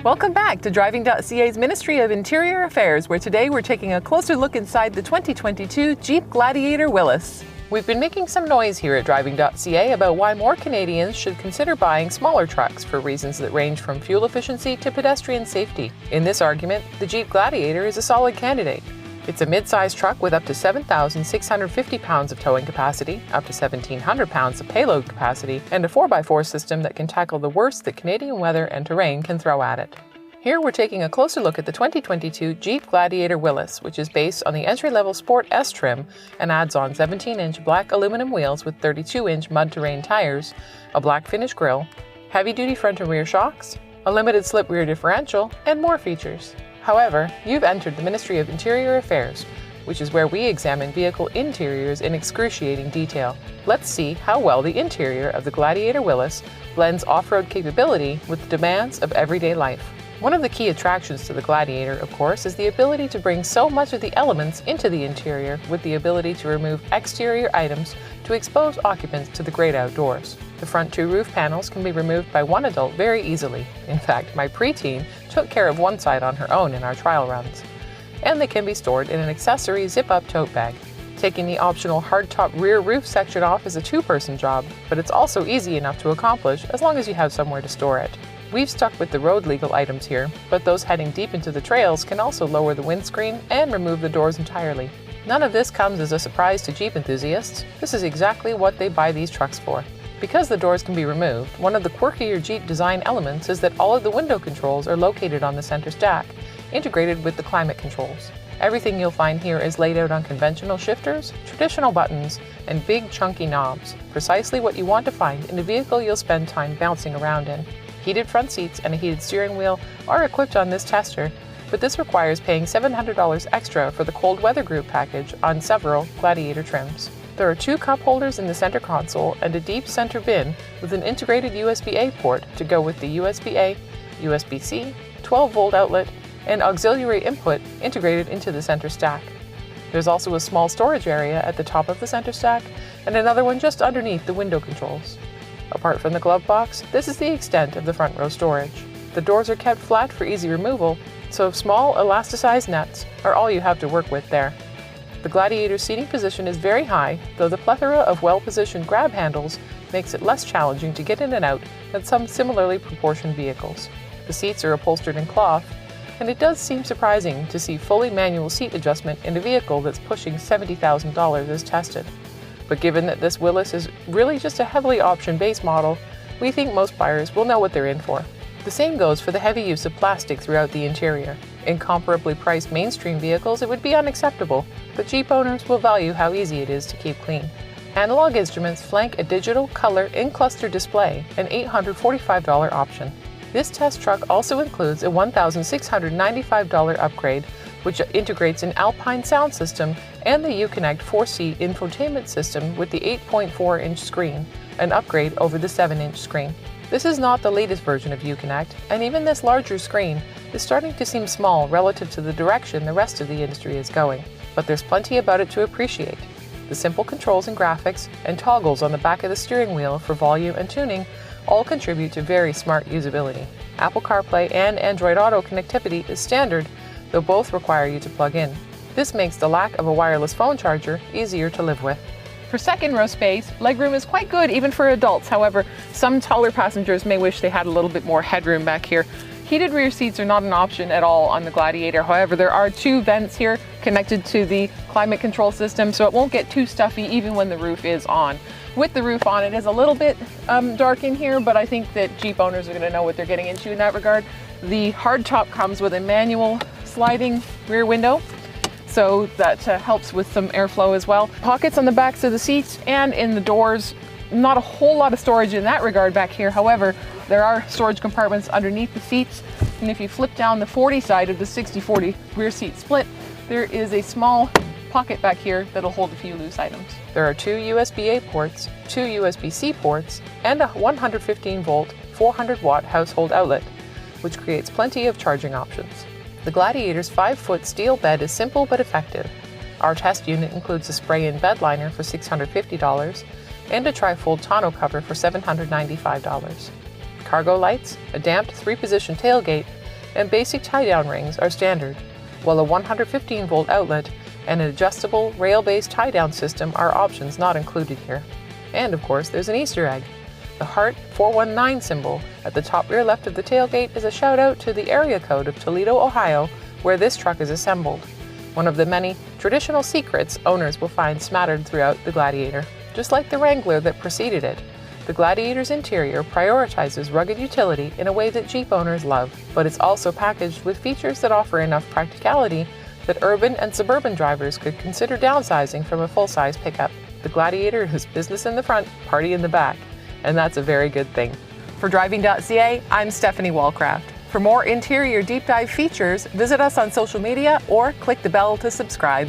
Welcome back to Driving.ca's Ministry of Interior Affairs, where today we're taking a closer look inside the 2022 Jeep Gladiator Willys. We've been making some noise here at Driving.ca about why more Canadians should consider buying smaller trucks for reasons that range from fuel efficiency to pedestrian safety. In this argument, the Jeep Gladiator is a solid candidate. It's a mid-sized truck with up to 7,650 pounds of towing capacity, up to 1,700 pounds of payload capacity, and a 4x4 system that can tackle the worst that Canadian weather and terrain can throw at it. Here we're taking a closer look at the 2022 Jeep Gladiator Willys, which is based on the entry-level Sport S trim and adds on 17-inch black aluminum wheels with 32-inch mud-terrain tires, a black finish grille, heavy-duty front and rear shocks, a limited slip rear differential, and more features. However, you've entered the Ministry of Interior Affairs, which is where we examine vehicle interiors in excruciating detail. Let's see how well the interior of the Gladiator Willys blends off-road capability with the demands of everyday life. One of the key attractions to the Gladiator, of course, is the ability to bring so much of the elements into the interior with the ability to remove exterior items to expose occupants to the great outdoors. The front two roof panels can be removed by one adult very easily. In fact, my preteen took care of one side on her own in our trial runs. And they can be stored in an accessory zip-up tote bag. Taking the optional hardtop rear roof section off is a two-person job, but it's also easy enough to accomplish as long as you have somewhere to store it. We've stuck with the road legal items here, but those heading deep into the trails can also lower the windscreen and remove the doors entirely. None of this comes as a surprise to Jeep enthusiasts. This is exactly what they buy these trucks for. Because the doors can be removed, one of the quirkier Jeep design elements is that all of the window controls are located on the center stack, integrated with the climate controls. Everything you'll find here is laid out on conventional shifters, traditional buttons, and big chunky knobs, precisely what you want to find in a vehicle you'll spend time bouncing around in. Heated front seats and a heated steering wheel are equipped on this tester, but this requires paying $700 extra for the cold weather group package on several Gladiator trims. There are two cup holders in the center console and a deep center bin with an integrated USB-A port to go with the USB-A, USB-C, 12-volt outlet, and auxiliary input integrated into the center stack. There's also a small storage area at the top of the center stack and another one just underneath the window controls. Apart from the glove box, this is the extent of the front row storage. The doors are kept flat for easy removal, so small elasticized nuts are all you have to work with there. The Gladiator's seating position is very high, though the plethora of well-positioned grab handles makes it less challenging to get in and out than some similarly proportioned vehicles. The seats are upholstered in cloth, and it does seem surprising to see fully manual seat adjustment in a vehicle that's pushing $70,000 as tested. But given that this Willys is really just a heavily option-based model, we think most buyers will know what they're in for. The same goes for the heavy use of plastic throughout the interior. In comparably priced mainstream vehicles, it would be unacceptable, but Jeep owners will value how easy it is to keep clean. Analog instruments flank a digital color in-cluster display, an $845 option. This test truck also includes a $1,695 upgrade, which integrates an Alpine sound system and the Uconnect 4C infotainment system with the 8.4-inch screen, an upgrade over the 7-inch screen. This is not the latest version of Uconnect, and even this larger screen is starting to seem small relative to the direction the rest of the industry is going. But there's plenty about it to appreciate. The simple controls and graphics and toggles on the back of the steering wheel for volume and tuning all contribute to very smart usability. Apple CarPlay and Android Auto connectivity is standard, though both require you to plug in. This makes the lack of a wireless phone charger easier to live with. For second row space, legroom is quite good even for adults. However, some taller passengers may wish they had a little bit more headroom back here. Heated rear seats are not an option at all on the Gladiator. However, there are two vents here connected to the climate control system, so it won't get too stuffy even when the roof is on. With the roof on, it is a little bit dark in here, but I think that Jeep owners are going to know what they're getting into in that regard. The hardtop comes with a manual sliding rear window, so that helps with some airflow as well. Pockets on the backs of the seats and in the doors. Not a whole lot of storage in that regard back here. However, there are storage compartments underneath the seats, and if you flip down the 40 side of the 60/40 rear seat split, there is a small pocket back here that'll hold a few loose items. There are two USB-A ports, two USB-C ports, and a 115-volt, 400-watt household outlet, which creates plenty of charging options. The Gladiator's 5-foot steel bed is simple but effective. Our test unit includes a spray-in bed liner for $650 and a tri-fold tonneau cover for $795. Cargo lights, a damped 3-position tailgate, and basic tie-down rings are standard, while a 115-volt outlet and an adjustable rail-based tie-down system are options not included here. And of course, there's an Easter egg. The Heart 419 symbol at the top rear left of the tailgate is a shout out to the area code of Toledo, Ohio, where this truck is assembled. One of the many traditional secrets owners will find smattered throughout the Gladiator. Just like the Wrangler that preceded it, the Gladiator's interior prioritizes rugged utility in a way that Jeep owners love, but it's also packaged with features that offer enough practicality that urban and suburban drivers could consider downsizing from a full-size pickup. The Gladiator is business in the front, party in the back, and that's a very good thing. For Driving.ca, I'm Stephanie Wallcraft. For more interior deep dive features, visit us on social media or click the bell to subscribe.